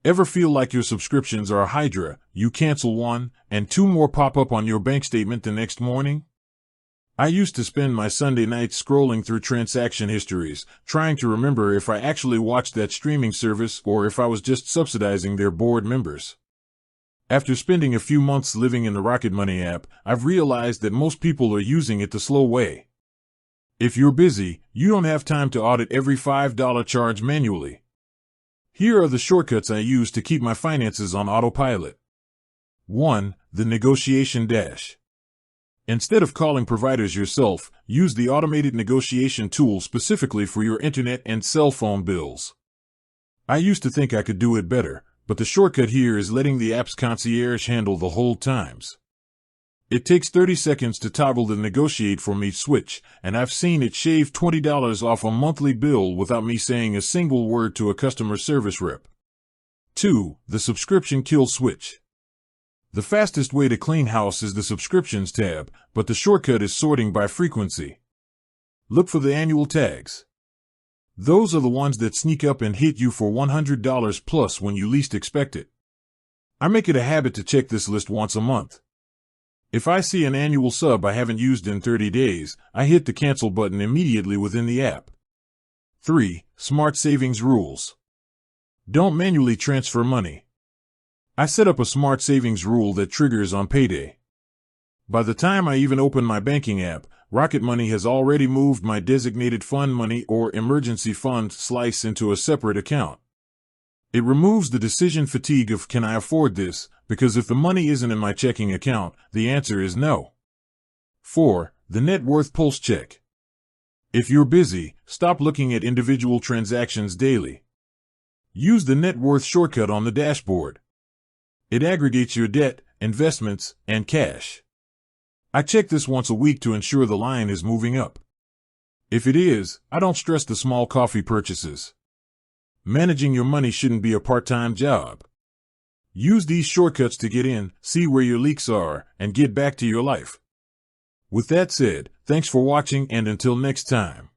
Ever feel like your subscriptions are a hydra? You cancel one, and two more pop up on your bank statement the next morning? I used to spend my Sunday nights scrolling through transaction histories, trying to remember if I actually watched that streaming service or if I was just subsidizing their board members. After spending a few months living in the Rocket Money app, I've realized that most people are using it the slow way. If you're busy, you don't have time to audit every $5 charge manually. Here are the shortcuts I use to keep my finances on autopilot. 1. The negotiation dash. Instead of calling providers yourself, use the automated negotiation tool specifically for your internet and cell phone bills. I used to think I could do it better, but the shortcut here is letting the app's concierge handle the hold times. It takes 30 seconds to toggle the negotiate for me switch, and I've seen it shave $20 off a monthly bill without me saying a single word to a customer service rep. 2. The subscription kill switch. The fastest way to clean house is the subscriptions tab, but the shortcut is sorting by frequency. Look for the annual tags. Those are the ones that sneak up and hit you for $100 plus when you least expect it. I make it a habit to check this list once a month. If I see an annual sub I haven't used in 30 days, I hit the cancel button immediately within the app. 3. Smart savings rules. Don't manually transfer money. I set up a smart savings rule that triggers on payday. By the time I even open my banking app, Rocket Money has already moved my designated fund money or emergency fund slice into a separate account. It removes the decision fatigue of can I afford this, because if the money isn't in my checking account, the answer is no. 4. The net worth pulse check. If you're busy, stop looking at individual transactions daily. Use the net worth shortcut on the dashboard. It aggregates your debt, investments, and cash. I check this once a week to ensure the line is moving up. If it is, I don't stress the small coffee purchases. Managing your money shouldn't be a part-time job. Use these shortcuts to get in, see where your leaks are, and get back to your life. With that said, thanks for watching and until next time.